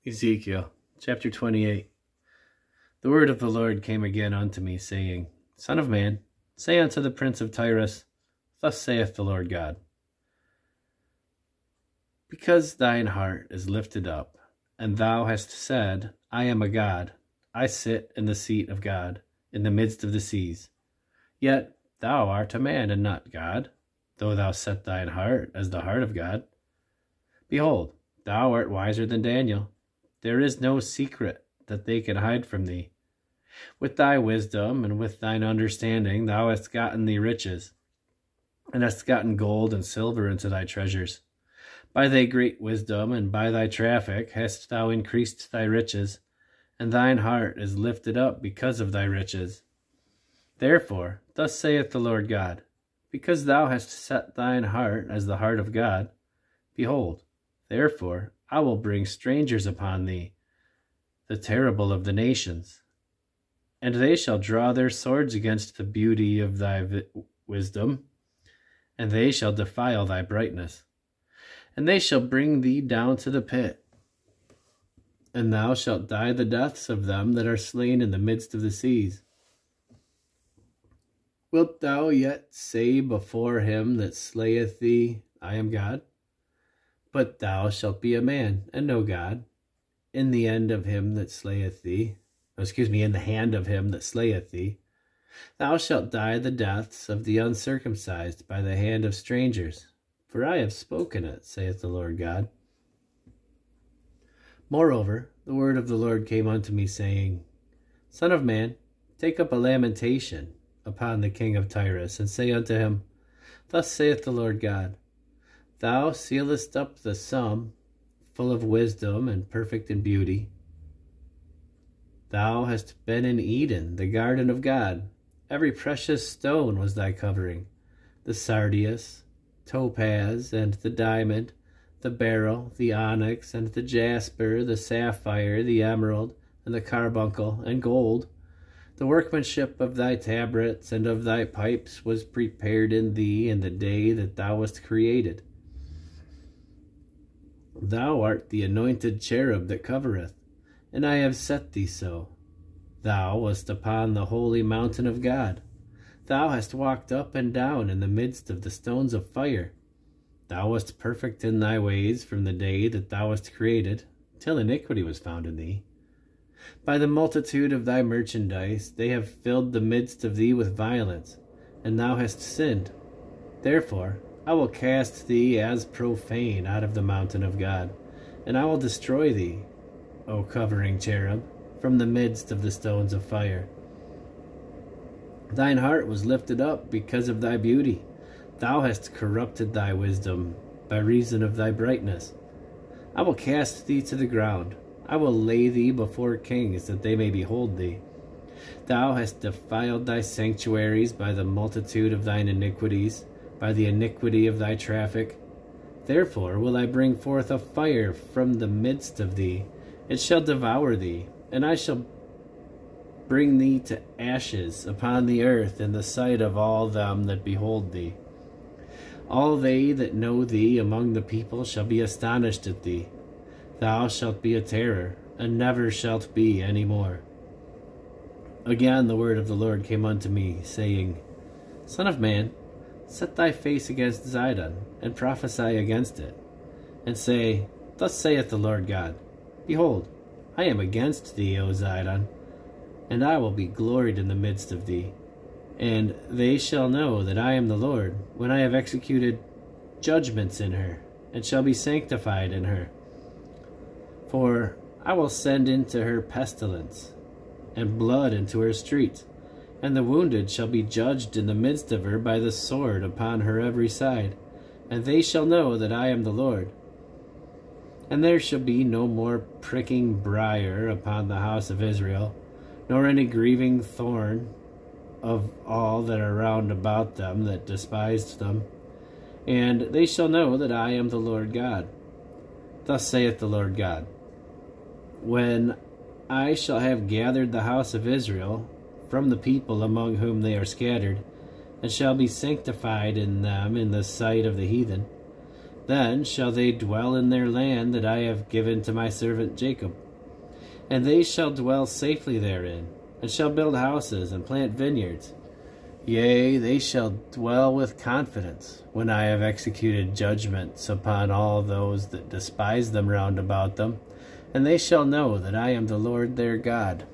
Ezekiel chapter 28. The word of the Lord came again unto me, saying, Son of man, say unto the prince of Tyrus, Thus saith the Lord God, Because thine heart is lifted up, and thou hast said, I am a God, I sit in the seat of God, in the midst of the seas. Yet thou art a man, and not God, though thou set thine heart as the heart of God. Behold, thou art wiser than Daniel. There is no secret that they can hide from thee. With thy wisdom and with thine understanding thou hast gotten thee riches, and hast gotten gold and silver into thy treasures. By thy great wisdom and by thy traffic hast thou increased thy riches, and thine heart is lifted up because of thy riches. Therefore, thus saith the Lord God, Because thou hast set thine heart as the heart of God, behold, therefore I will bring strangers upon thee, the terrible of the nations, and they shall draw their swords against the beauty of thy wisdom, and they shall defile thy brightness, and they shall bring thee down to the pit, and thou shalt die the deaths of them that are slain in the midst of the seas. Wilt thou yet say before him that slayeth thee, I am God? But thou shalt be a man, and no God, in the end of him that slayeth thee. In the hand of him that slayeth thee. Thou shalt die the deaths of the uncircumcised by the hand of strangers. For I have spoken it, saith the Lord God. Moreover, the word of the Lord came unto me, saying, Son of man, take up a lamentation upon the king of Tyrus, and say unto him, Thus saith the Lord God, Thou sealest up the sum, full of wisdom and perfect in beauty. Thou hast been in Eden, the garden of God. Every precious stone was thy covering, the sardius, topaz, and the diamond, the beryl, the onyx, and the jasper, the sapphire, the emerald, and the carbuncle, and gold. The workmanship of thy tabrets and of thy pipes was prepared in thee in the day that thou wast created. Thou art the anointed cherub that covereth, and I have set thee so. Thou wast upon the holy mountain of God. Thou hast walked up and down in the midst of the stones of fire. Thou wast perfect in thy ways from the day that thou wast created, till iniquity was found in thee. By the multitude of thy merchandise they have filled the midst of thee with violence, and thou hast sinned. Therefore I will cast thee as profane out of the mountain of God, and I will destroy thee, O covering cherub, from the midst of the stones of fire. Thine heart was lifted up because of thy beauty. Thou hast corrupted thy wisdom by reason of thy brightness. I will cast thee to the ground. I will lay thee before kings, that they may behold thee. Thou hast defiled thy sanctuaries by the multitude of thine iniquities, by the iniquity of thy traffic. Therefore will I bring forth a fire from the midst of thee. It shall devour thee, and I shall bring thee to ashes upon the earth in the sight of all them that behold thee. All they that know thee among the people shall be astonished at thee. Thou shalt be a terror, and never shalt be any more. Again the word of the Lord came unto me, saying, Son of man, set thy face against Zidon, and prophesy against it, and say, Thus saith the Lord God, Behold, I am against thee, O Zidon, and I will be gloried in the midst of thee. And they shall know that I am the Lord, when I have executed judgments in her, and shall be sanctified in her. For I will send into her pestilence, and blood into her streets, and the wounded shall be judged in the midst of her by the sword upon her every side, and they shall know that I am the Lord. And there shall be no more pricking briar upon the house of Israel, nor any grieving thorn of all that are round about them that despised them. And they shall know that I am the Lord God. Thus saith the Lord God, When I shall have gathered the house of Israel from the people among whom they are scattered, and shall be sanctified in them in the sight of the heathen, Then shall they dwell in their land that I have given to my servant Jacob, and they shall dwell safely therein, and shall build houses and plant vineyards. Yea, they shall dwell with confidence, when I have executed judgments upon all those that despise them round about them, and they shall know that I am the Lord their God.